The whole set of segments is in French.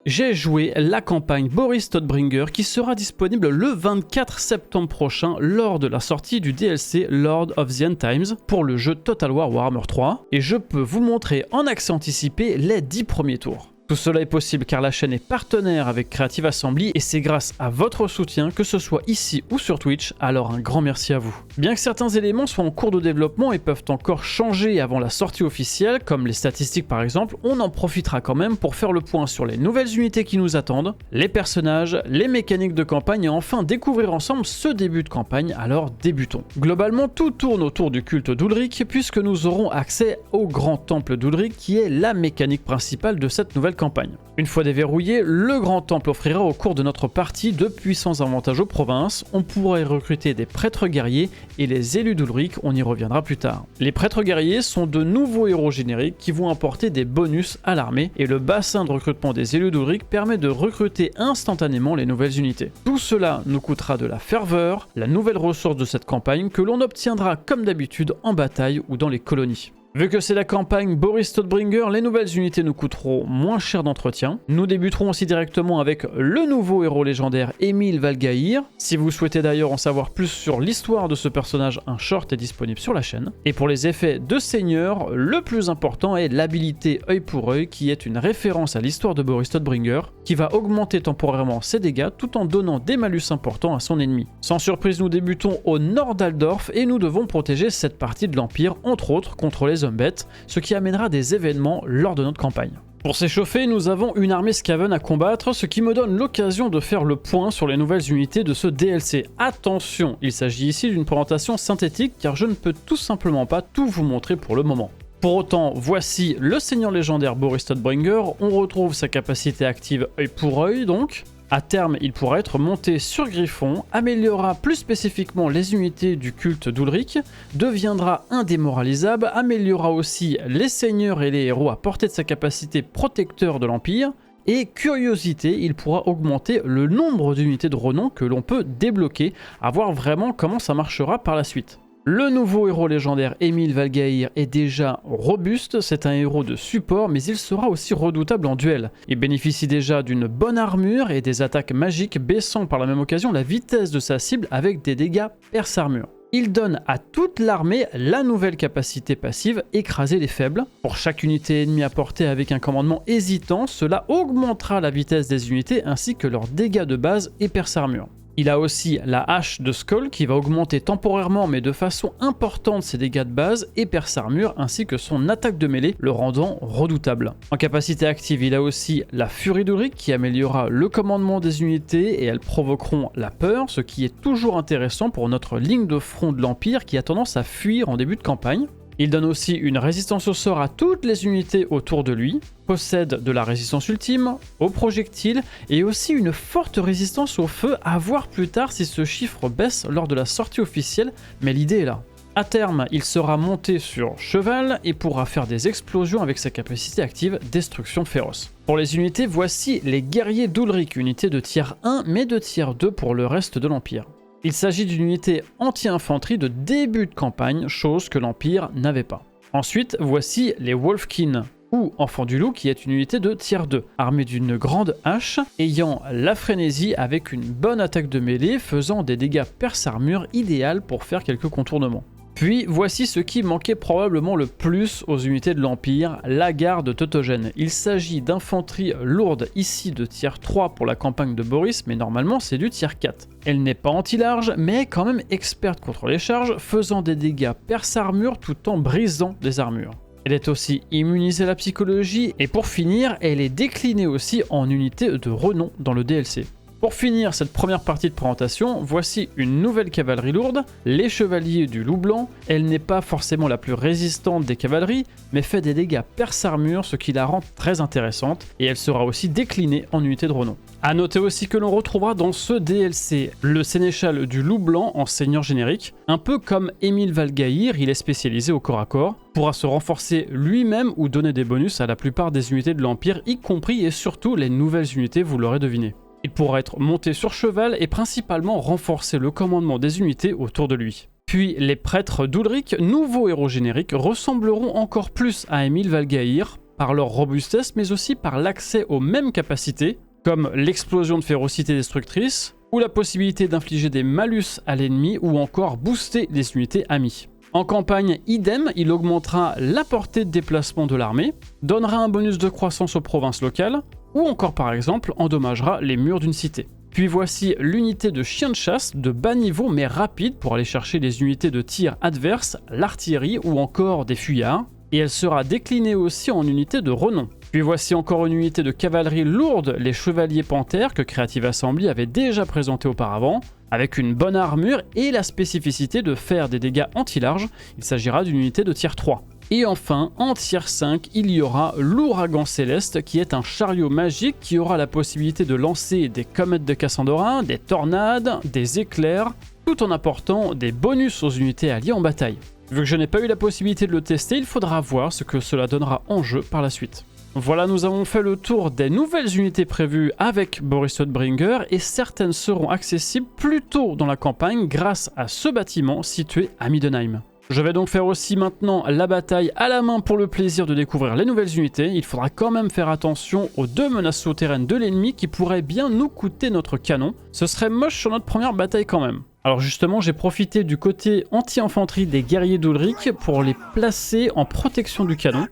j'ai joué la campagne Boris Todbringer qui sera disponible le 24 septembre prochain lors de la sortie du DLC Lord of the End Times pour le jeu Total War Warhammer 3 et je peux vous montrer en accès anticipé les 10 premiers tours. Tout cela est possible car la chaîne est partenaire avec Creative Assembly et c'est grâce à votre soutien que ce soit ici ou sur Twitch, alors un grand merci à vous. Bien que certains éléments soient en cours de développement et peuvent encore changer avant la sortie officielle, comme les statistiques par exemple, on en profitera quand même pour faire le point sur les nouvelles unités qui nous attendent, les personnages, les mécaniques de campagne et enfin découvrir ensemble ce début de campagne, alors débutons. Globalement, tout tourne autour du culte d'Ulrich puisque nous aurons accès au grand temple d'Ulrich qui est la mécanique principale de cette nouvelle campagne. Une fois déverrouillé, le grand temple offrira au cours de notre partie de puissants avantages aux provinces, on pourra y recruter des prêtres guerriers et les élus d'Ulrich, on y reviendra plus tard. Les prêtres guerriers sont de nouveaux héros génériques qui vont apporter des bonus à l'armée et le bassin de recrutement des élus d'Ulrich permet de recruter instantanément les nouvelles unités. Tout cela nous coûtera de la ferveur, la nouvelle ressource de cette campagne que l'on obtiendra comme d'habitude en bataille ou dans les colonies. Vu que c'est la campagne Boris Todbringer, les nouvelles unités nous coûteront moins cher d'entretien. Nous débuterons aussi directement avec le nouveau héros légendaire Emil Valgaïr. Si vous souhaitez d'ailleurs en savoir plus sur l'histoire de ce personnage, un short est disponible sur la chaîne. Et pour les effets de seigneur, le plus important est l'habilité œil pour œil qui est une référence à l'histoire de Boris Todbringer qui va augmenter temporairement ses dégâts tout en donnant des malus importants à son ennemi. Sans surprise, nous débutons au nord d'Aldorf et nous devons protéger cette partie de l'Empire, entre autres contre les hommes bêtes, ce qui amènera des événements lors de notre campagne. Pour s'échauffer, nous avons une armée Skaven à combattre, ce qui me donne l'occasion de faire le point sur les nouvelles unités de ce DLC. Attention, il s'agit ici d'une présentation synthétique car je ne peux tout simplement pas tout vous montrer pour le moment. Pour autant, voici le seigneur légendaire Boris Todbringer, on retrouve sa capacité active œil pour œil donc. À terme, il pourra être monté sur Griffon, améliorera plus spécifiquement les unités du culte d'Ulrich, deviendra indémoralisable, améliorera aussi les seigneurs et les héros à portée de sa capacité protecteur de l'Empire, et curiosité, il pourra augmenter le nombre d'unités de renom que l'on peut débloquer, à voir vraiment comment ça marchera par la suite. Le nouveau héros légendaire Emil Valgaïr est déjà robuste, c'est un héros de support mais il sera aussi redoutable en duel. Il bénéficie déjà d'une bonne armure et des attaques magiques baissant par la même occasion la vitesse de sa cible avec des dégâts perce-armure. Il donne à toute l'armée la nouvelle capacité passive écraser les faibles. Pour chaque unité ennemie apportée avec un commandement hésitant, cela augmentera la vitesse des unités ainsi que leurs dégâts de base et perce-armure. Il a aussi la hache de Skull qui va augmenter temporairement mais de façon importante ses dégâts de base et perce-armure ainsi que son attaque de mêlée, le rendant redoutable. En capacité active, il a aussi la furie d'Ulrich qui améliorera le commandement des unités et elles provoqueront la peur, ce qui est toujours intéressant pour notre ligne de front de l'Empire qui a tendance à fuir en début de campagne. Il donne aussi une résistance au sort à toutes les unités autour de lui, possède de la résistance ultime, aux projectiles et aussi une forte résistance au feu, à voir plus tard si ce chiffre baisse lors de la sortie officielle, mais l'idée est là. À terme, il sera monté sur cheval et pourra faire des explosions avec sa capacité active Destruction féroce. Pour les unités, voici les guerriers d'Ulrich, unité de tier 1 mais de tier 2 pour le reste de l'Empire. Il s'agit d'une unité anti-infanterie de début de campagne, chose que l'Empire n'avait pas. Ensuite, voici les Wolfkin, ou Enfants du Loup, qui est une unité de tier 2, armée d'une grande hache, ayant la frénésie avec une bonne attaque de mêlée, faisant des dégâts perce-armure idéal pour faire quelques contournements. Puis voici ce qui manquait probablement le plus aux unités de l'Empire, la garde teutogène. Il s'agit d'infanterie lourde ici de tier 3 pour la campagne de Boris, mais normalement c'est du tier 4. Elle n'est pas anti-large, mais quand même experte contre les charges, faisant des dégâts perce-armure tout en brisant des armures. Elle est aussi immunisée à la psychologie, et pour finir, elle est déclinée aussi en unité de renom dans le DLC. Pour finir cette première partie de présentation, voici une nouvelle cavalerie lourde, les chevaliers du loup blanc. Elle n'est pas forcément la plus résistante des cavaleries, mais fait des dégâts perce-armure, ce qui la rend très intéressante, et elle sera aussi déclinée en unité de renom. A noter aussi que l'on retrouvera dans ce DLC le sénéchal du loup blanc en seigneur générique, un peu comme Emil Valgaïr, il est spécialisé au corps à corps, pourra se renforcer lui-même ou donner des bonus à la plupart des unités de l'Empire, y compris et surtout les nouvelles unités, vous l'aurez deviné. Il pourra être monté sur cheval et principalement renforcer le commandement des unités autour de lui. Puis les prêtres d'Ulrich, nouveaux héros génériques, ressembleront encore plus à Emil Valgaïr, par leur robustesse, mais aussi par l'accès aux mêmes capacités, comme l'explosion de férocité destructrice, ou la possibilité d'infliger des malus à l'ennemi, ou encore booster des unités amies. En campagne, idem, il augmentera la portée de déplacement de l'armée, donnera un bonus de croissance aux provinces locales, ou encore par exemple endommagera les murs d'une cité. Puis voici l'unité de chien de chasse de bas niveau mais rapide pour aller chercher les unités de tir adverses, l'artillerie ou encore des fuyards, et elle sera déclinée aussi en unité de renom. Puis voici encore une unité de cavalerie lourde, les Chevaliers Panthères, que Creative Assembly avait déjà présenté auparavant, avec une bonne armure et la spécificité de faire des dégâts anti-large. Il s'agira d'une unité de tier 3. Et enfin, en tier 5, il y aura l'Ouragan Céleste, qui est un chariot magique qui aura la possibilité de lancer des comètes de Cassandora, des tornades, des éclairs, tout en apportant des bonus aux unités alliées en bataille. Vu que je n'ai pas eu la possibilité de le tester, il faudra voir ce que cela donnera en jeu par la suite. Voilà, nous avons fait le tour des nouvelles unités prévues avec Boris Todbringer et certaines seront accessibles plus tôt dans la campagne grâce à ce bâtiment situé à Middenheim. Je vais donc faire aussi maintenant la bataille à la main pour le plaisir de découvrir les nouvelles unités. Il faudra quand même faire attention aux 2 menaces souterraines de l'ennemi qui pourraient bien nous coûter notre canon. Ce serait moche sur notre première bataille quand même. Alors justement, j'ai profité du côté anti-infanterie des guerriers d'Ulrich pour les placer en protection du canon.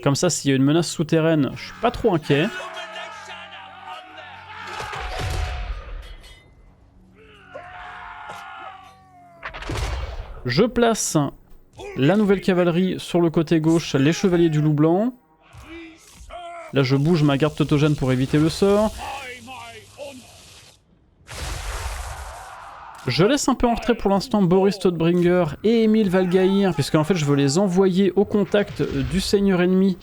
Comme ça, s'il y a une menace souterraine, je suis pas trop inquiet. Je place la nouvelle cavalerie sur le côté gauche, les chevaliers du loup blanc. Là, je bouge ma garde tautogène pour éviter le sort. Je laisse un peu en retrait pour l'instant Boris Todbringer et Emil Valgaïr, puisque en fait je veux les envoyer au contact du seigneur ennemi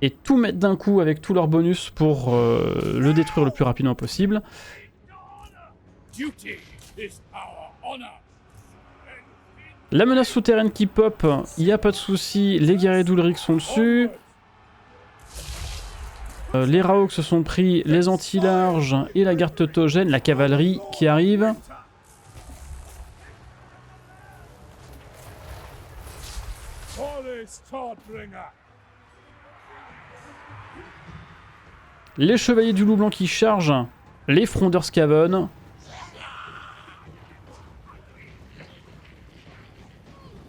et tout mettre d'un coup avec tous leurs bonus pour le détruire le plus rapidement possible. La menace souterraine qui pop, il n'y a pas de souci, les guerriers d'Ulrich sont dessus. Les Raoks se sont pris, les anti-larges et la garde tautogène, la cavalerie qui arrive. Les chevaliers du loup blanc qui chargent, les frondeurs Skaven.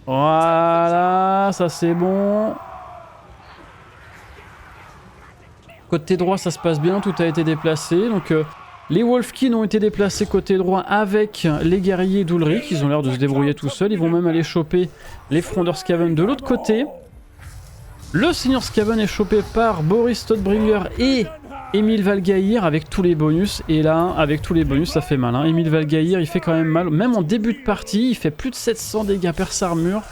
Voilà, ça c'est bon. Côté droit, ça se passe bien, tout a été déplacé. Donc les Wolfkin ont été déplacés côté droit avec les guerriers d'Ulrich. Ils ont l'air de se débrouiller tout seuls. Ils vont même aller choper les frondeurs Skaven de l'autre côté. Le seigneur Skaven est chopé par Boris Todbringer et Emil Valgaïr avec tous les bonus. Et là, avec tous les bonus, ça fait mal. Hein. Emil Valgaïr, il fait quand même mal. Même en début de partie, il fait plus de 700 dégâts per sa armure.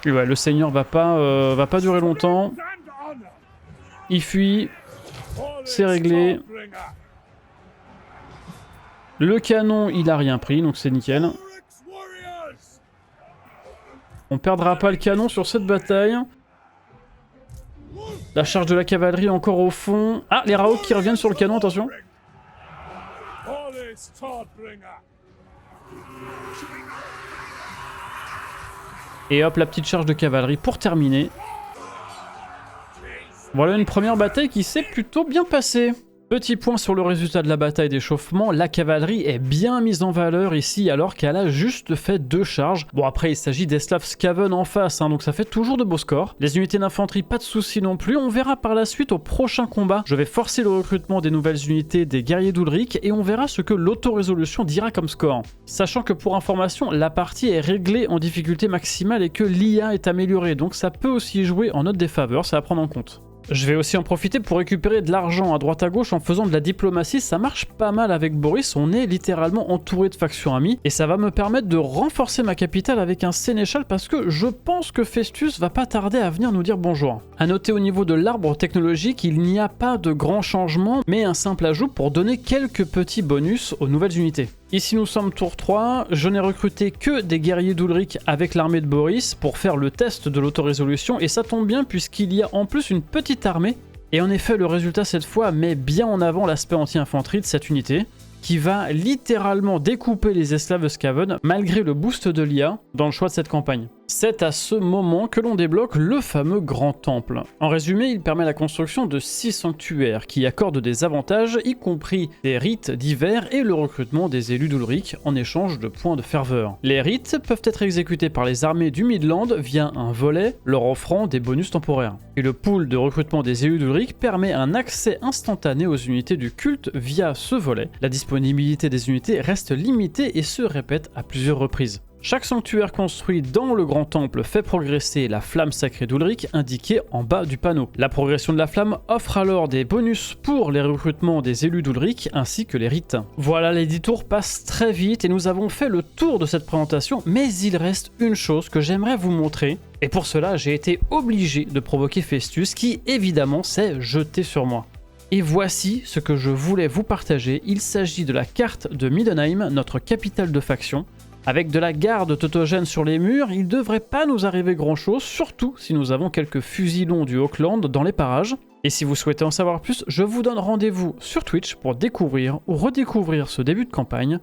Et ouais, le seigneur va pas durer longtemps. Il fuit. C'est réglé. Le canon, il a rien pris, donc c'est nickel. On perdra pas le canon sur cette bataille. La charge de la cavalerie encore au fond. Ah, les Raoks qui reviennent sur le canon, attention. Et hop, la petite charge de cavalerie pour terminer. Voilà une première bataille qui s'est plutôt bien passée. Petit point sur le résultat de la bataille d'échauffement, la cavalerie est bien mise en valeur ici alors qu'elle a juste fait 2 charges. Bon après il s'agit d'Eslav Skaven en face, hein, donc ça fait toujours de beaux scores. Les unités d'infanterie, pas de soucis non plus, on verra par la suite au prochain combat. Je vais forcer le recrutement des nouvelles unités des guerriers d'Ulrich et on verra ce que l'autorésolution dira comme score. Sachant que pour information, la partie est réglée en difficulté maximale et que l'IA est améliorée, donc ça peut aussi jouer en notre défaveur, c'est à prendre en compte. Je vais aussi en profiter pour récupérer de l'argent à droite à gauche en faisant de la diplomatie, ça marche pas mal avec Boris, on est littéralement entouré de factions amies et ça va me permettre de renforcer ma capitale avec un sénéchal parce que je pense que Festus va pas tarder à venir nous dire bonjour. A noter au niveau de l'arbre technologique, il n'y a pas de grands changements mais un simple ajout pour donner quelques petits bonus aux nouvelles unités. Ici nous sommes tour 3, je n'ai recruté que des guerriers d'Ulrich avec l'armée de Boris pour faire le test de l'autorésolution et ça tombe bien puisqu'il y a en plus une petite armée et en effet le résultat cette fois met bien en avant l'aspect anti-infanterie de cette unité. qui va littéralement découper les esclaves de Skaven malgré le boost de l'IA dans le choix de cette campagne. C'est à ce moment que l'on débloque le fameux Grand Temple. En résumé, il permet la construction de 6 sanctuaires qui accordent des avantages, y compris des rites divers et le recrutement des élus d'Ulric en échange de points de ferveur. Les rites peuvent être exécutés par les armées du Midland via un volet, leur offrant des bonus temporaires. Et le pool de recrutement des élus d'Ulric permet un accès instantané aux unités du culte via ce volet. La disponibilité des unités reste limitée et se répète à plusieurs reprises. Chaque sanctuaire construit dans le Grand Temple fait progresser la flamme sacrée d'Ulric indiquée en bas du panneau. La progression de la flamme offre alors des bonus pour les recrutements des élus d'Ulric ainsi que les rites. Voilà, les 10 tours passent très vite et nous avons fait le tour de cette présentation, mais il reste une chose que j'aimerais vous montrer. Et pour cela, j'ai été obligé de provoquer Festus qui évidemment s'est jeté sur moi. Et voici ce que je voulais vous partager, il s'agit de la carte de Middenheim, notre capitale de faction. Avec de la garde tautogène sur les murs, il ne devrait pas nous arriver grand chose, surtout si nous avons quelques fusillons du Auckland dans les parages. Et si vous souhaitez en savoir plus, je vous donne rendez-vous sur Twitch pour découvrir ou redécouvrir ce début de campagne.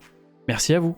Merci à vous.